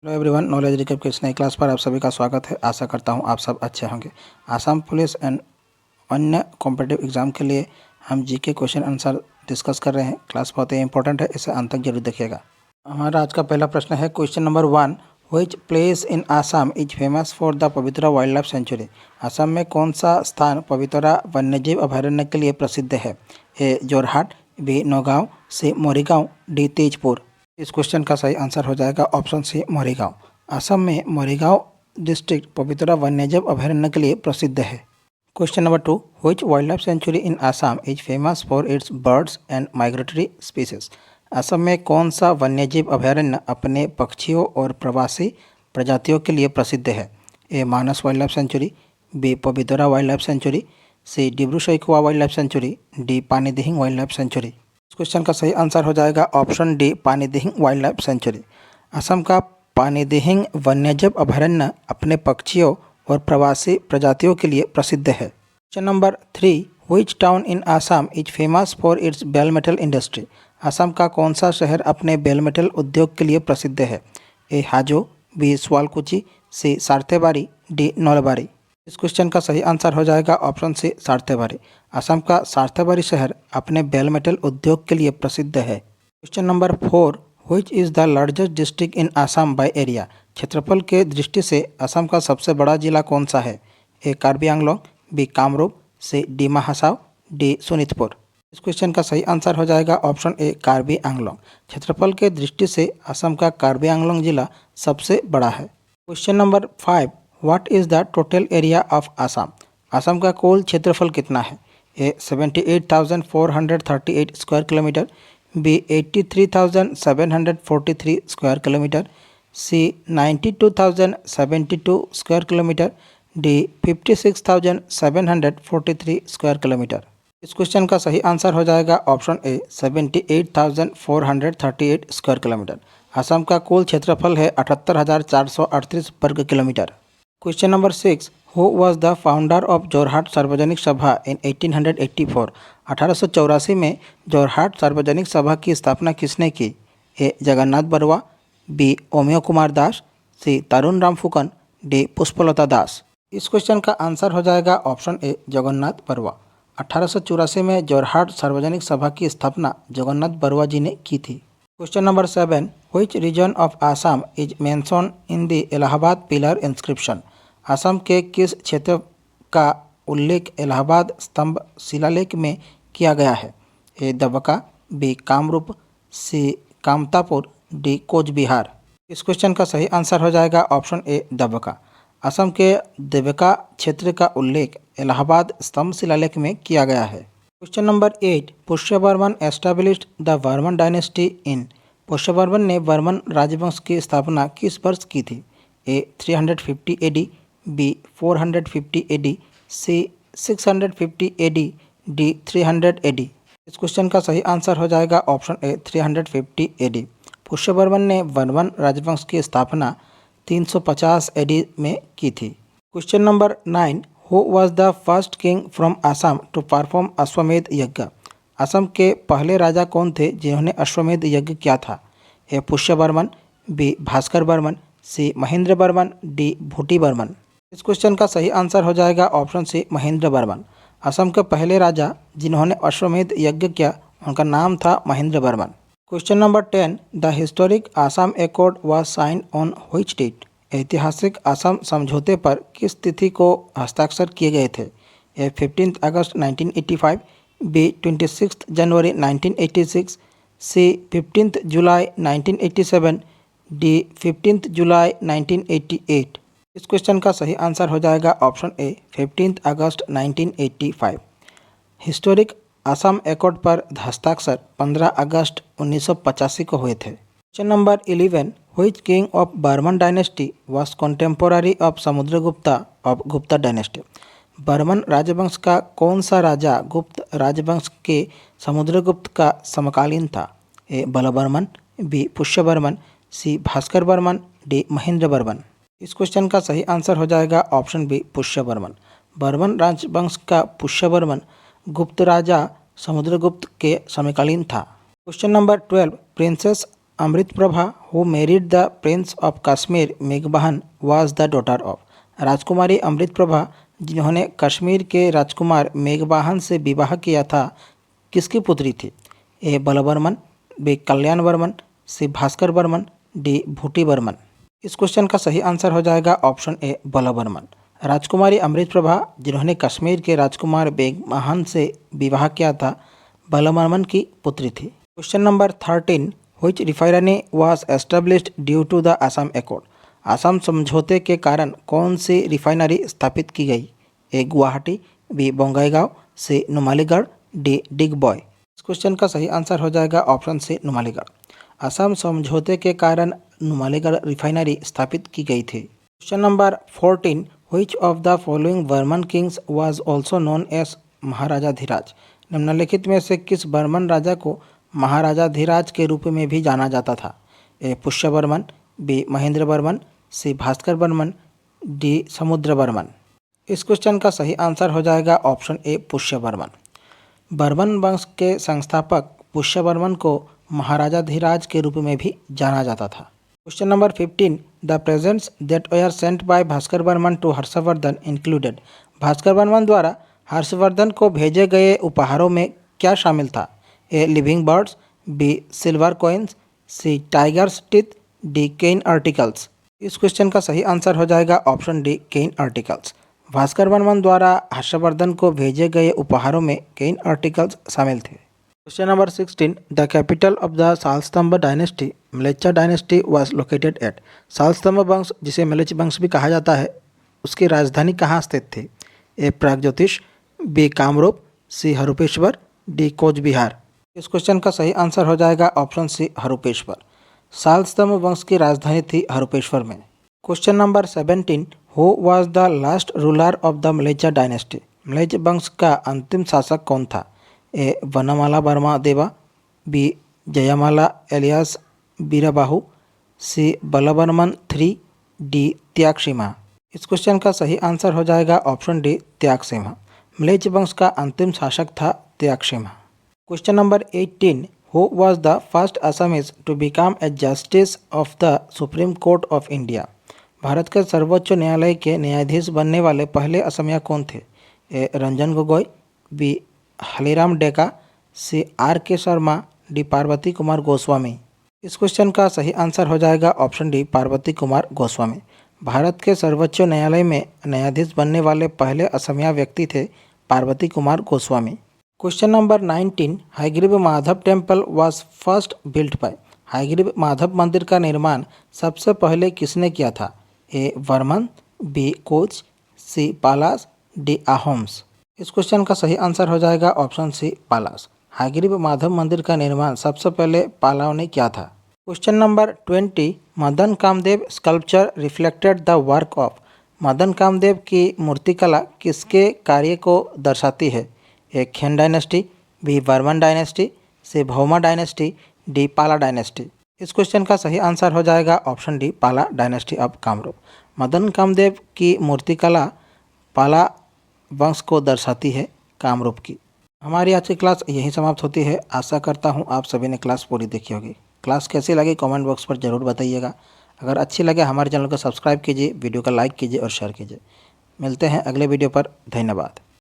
Hello everyone, knowledge recap की इस नई क्लास पर आप सभी का स्वागत है। आशा करता हूं आप सब अच्छे होंगे। आसाम पुलिस एंड अन्य कॉम्पिटिटिव एग्जाम के लिए हम जीके क्वेश्चन आंसर डिस्कस कर रहे हैं। क्लास बहुत ही इंपॉर्टेंट है, इसे अंत तक जरूर देखिएगा। हमारा आज का पहला प्रश्न है question number 1। Which place in Assam is famous for the Pavitra wildlife century? Assam में कौन सा स्थान पवित्रा वन्यजीव अभयारण्य के लिए प्रसिद्ध है? ए जोरहाट, बी नौगांव, सी मोरीगांव, डी तेजपुर। इस क्वेश्चन का सही आंसर हो जाएगा ऑप्शन सी मोरीगांव। असम में मोरीगांव डिस्ट्रिक्ट पवित्रा वन्यजीव अभयारण्य के लिए प्रसिद्ध है। Question number 2। Which wild life sanctuary in Assam is famous for it's birds and migratory species? Assam में कौन सा वन्यजीव अभयारण्य अपने पक्षियों और प्रवासी प्रजातियों के लिए प्रसिद्ध है? A Manas wildlife sanctuary, B Pobitora wildlife sanctuary, C Dibru Saikhowa wildlife sanctuary, D Panidihing wildlife sanctuary. इस क्वेश्चन का सही आंसर हो जाएगा option D Panidihing wildlife sanctuary. Assam का पानीदिहिंग वन्यजीव अभयारण्य अपने पक्षियों और प्रवासी प्रजातियों के लिए प्रसिद्ध है। Question number 3। Which town in Assam is famous for its bell metal industry? Assam का कौन सा शहर अपने बेल मेटल उद्योग के लिए प्रसिद्ध है? ए हाजो, बी स्वालकुची, सी सार्थेबारी, डी नौलबारी। इस क्वेश्चन का सही आंसर हो जाएगा ऑप्शन सी सार्थेबारी। असम का सार्थेबारी शहर अपने बेल मेटल उद्योग के लिए प्रसिद्ध है। Question number 4। Which is the largest district in Assam by area? क्षेत्रफल के दृष्टि से असम का सबसे बड़ा जिला कौन सा है? ए कार्बी आंगलोंग, बी कामरूप, सी डिमा हसाओ, डी सोनितपुर। इस क्वेश्चन का सही आंसर हो जाएगा ऑप्शन ए कार्बी आंगलोंग। क्षेत्रफल के दृष्टि से असम का कार्बी आंगलोंग जिला सबसे बड़ा है। Question number 5। What is the total area of Assam? Assam का कुल क्षेत्रफल कितना है? A 78,438 square kilometre, B 83,743 square kilometre, C 92,072 square kilometre, D 56,743 square kilometre. इस क्वेश्चन का सही आंसर हो जाएगा option A 78,438 square kilometre. Assam का कुल क्षेत्रफल है 78,438 वर्ग किलोमीटर। Question number 6। Who was the founder of Jorhat Sarbajanik Sabha इन 1884? 1884 में जोरहाट सार्वजनिक सभा की स्थापना किसने की? ए जगन्नाथ बरुआ, बी ओमियो कुमार दास, सी तरुण राम फुकन, डी पुष्पलता दास। इस क्वेश्चन का आंसर हो जाएगा ऑप्शन ए जगन्नाथ बरुआ। 1884 में जोरहाट सार्वजनिक सभा की स्थापना जगन्नाथ बरुआ जी ने की थी। Question number 7। Which region of Assam is mention in the Allahabad pillar inscription? Assam के किस क्षेत्र का उल्लेख इलाहाबाद स्तंभ शिलालेख में किया गया है? ए दबका, बी कामरूप, सी कामतापुर, डी कोच बिहार। इस क्वेश्चन का सही आंसर हो जाएगा ऑप्शन ए दबका। असम के दबका क्षेत्र का उल्लेख इलाहाबाद स्तंभ शिलालेख में किया गया है। Question number 8। Pushyavarman established the Varman dynasty in? Pushyavarman ने वर्मन राजवंश की स्थापना किस वर्ष की थी? A 350 AD, B 450 AD, C 650 AD, D 300 AD। इस क्वेश्चन का सही आंसर हो जाएगा ऑप्शन ए 350 AD। पुष्यवर्मन ने वर्मन राजवंश की स्थापना 350 AD में की थी। Question number 9। Who was the first king from Assam to perform Ashvamedha yajna? Assam के पहले राजा कौन थे जिन्होंने अश्वमेध यज्ञ किया था? ए पुष्यवर्मन, बी भास्कर वर्मन, सी महेंद्र वर्मन, डी भूटी वर्मन। इस क्वेश्चन का सही आंसर हो जाएगा ऑप्शन सी महेंद्र वर्मन। असम के पहले राजा जिन्होंने अश्वमेध यज्ञ किया उनका नाम था Mahendra Varman. Question number 10। The historic Assam accord was signed on which date? ऐतिहासिक असम समझौते पर किस तिथि को हस्ताक्षर किए गए थे? ए 15 अगस्त 1985, बी 26 जनवरी 1986, सी 15 जुलाई 1987, डी 15 जुलाई 1988। इस क्वेश्चन का सही आंसर हो जाएगा ऑप्शन ए 15 अगस्त 1985। हिस्टोरिक असम एकॉर्ड पर हस्ताक्षर 15 अगस्त 1985 को हुए थे। Question number 11। Which king of Barman dynasty was contemporary of Samudragupta of Gupta dynasty? Barman राजवंश का कौन सा राजा गुप्त राजवंश के समुद्रगुप्त का समकालीन था? ए बलवर्मन, बी पुष्यवर्मन, सी भास्कर वर्मन, डी महेंद्र वर्मन। इस क्वेश्चन का सही आंसर हो जाएगा ऑप्शन बी पुष्यवर्मन। बर्मन राजवंश का पुष्यवर्मन गुप्त राजा समुद्रगुप्त के समकालीन था। Question number 12। Princess Amritprabha who married the prince of Kashmir मेघबहन वाज द डॉटर ऑफ। राजकुमारी अमृतप्रभा जिन्होंने कश्मीर के राजकुमार मेघबाहन से विवाह किया था किसकी पुत्री थी? ए बलवर्मन, बी कल्याण वर्मन, सी भास्कर वर्मन, डी भूटी वर्मन। इस क्वेश्चन का सही आंसर हो जाएगा ऑप्शन ए बलवर्मन। राजकुमारी अमृतप्रभा जिन्होंने कश्मीर के राजकुमार मेघबाहन से विवाह किया था बलवर्मन की पुत्री थी। Question number 13, which refinery was established due to the Assam accord. Assam समझौते के कारण कौन सी रिफाइनरी स्थापित की गई? A Guwahati, B Bongaigaon, C Numaligarh, D Digboi. इस क्वेश्चन का सही आंसर हो जाएगा ऑप्शन सी नुमालीगढ़। आसाम समझौते के कारण नुमालीगढ़ रिफाइनरी स्थापित की गई थी। Question number 14, which of the following Barman kings was also known as Maharaja Dhiraj. निम्नलिखित में से किस बर्मन राजा को महाराजा धीराज के रूप में भी जाना जाता था? ए पुष्यवर्मन, बी महेंद्र वर्मन, सी भास्कर वर्मन, डी समुद्र वर्मन। इस क्वेश्चन का सही आंसर हो जाएगा ऑप्शन ए पुष्यवर्मन। बर्मन वंश के संस्थापक पुष्यवर्मन को महाराजा धीराज के रूप में भी जाना जाता था। Question number 15, the presents that were sent by Bhaskar Varman to Harshavardhana included. Bhaskar Varman द्वारा हर्षवर्धन को भेजे गए उपहारों में क्या शामिल था? A living birds, B silver coins, C tigers teeth, D cane articles. इस क्वेश्चन का सही आंसर हो जाएगा option D cane articles. Bhaskar Varman द्वारा हर्षवर्धन को भेजे गए उपहारों में केन आर्टिकल्स शामिल थे। Question number 16, the capital of the Salastambha dynasty Mlechchha dynasty was located at. Salastambha वंश जिसे म्लेच्छ वंश भी कहा जाता है उसकी राजधानी कहाँ स्थित थी? ए प्रागज्योतिष, बी कामरूप, सी हरूपेश्वर, डी कोच बिहार। इस क्वेश्चन का सही आंसर हो जाएगा ऑप्शन सी हरूपेश्वर। सालस्तंभ वंश की राजधानी थी हरूपेश्वर में। Question number 17, who was the last ruler of the Mlechchha dynasty. Mlechchha वंश का अंतिम शासक कौन था? ए वनमाला वर्मा देवा, बी जयमाला एलियास बीराबाहु, सी बलवर्मन III, डी त्यागसिम्हा। इस क्वेश्चन का सही आंसर हो जाएगा ऑप्शन डी त्यागसिम्हा। म्लेच्छ वंश का अंतिम शासक था Tyagasimha. Question number 18, who was the first Assamese to become a justice of the supreme court of India. Bharat के सर्वोच्च न्यायालय के न्यायाधीश बनने वाले पहले असमिया कौन थे? ए रंजन गोगोई, बी हलीराम डेका, सी R.K. शर्मा, डी पार्वती कुमार गोस्वामी। इस क्वेश्चन का सही आंसर हो जाएगा ऑप्शन डी पार्वती कुमार गोस्वामी। भारत के सर्वोच्च न्यायालय में न्यायाधीश बनने वाले पहले असमिया व्यक्ति थे Parvati Kumar Goswami. Question number 19, Hayagriva Madhava temple was first built by. Hayagriva Madhava मंदिर का निर्माण सबसे पहले किसने किया था? A Varman, B Koch, C Palas, D Ahoms. इस क्वेश्चन का सही आंसर हो जाएगा ऑप्शन सी पालास। हयग्रीव माधव मंदिर का निर्माण सबसे पहले पालाव ने किया था। Question number 20, Madan Kamdev sculpture reflected the work of. Madan Kamdev की मूर्तिकला किसके कार्य को दर्शाती है? ए खेन डायनेस्टी, बी वर्मन डायनेस्टी, सी भौमा डायनेस्टी, डी पाला डायनेस्टी। इस क्वेश्चन का सही आंसर हो जाएगा ऑप्शन डी पाला डायनेस्टी ऑफ कामरूप। मदन कामदेव की मूर्तिकला पाला वंश को दर्शाती है कामरूप की। हमारी आज की क्लास यहीं समाप्त होती है। आशा करता हूँ आप सभी ने क्लास पूरी देखी होगी। क्लास कैसी लगी कमेंट बॉक्स पर ज़रूर बताइएगा। अगर अच्छी लगे हमारे चैनल को सब्सक्राइब कीजिए, वीडियो को लाइक कीजिए और शेयर कीजिए। मिलते हैं अगले वीडियो पर। धन्यवाद।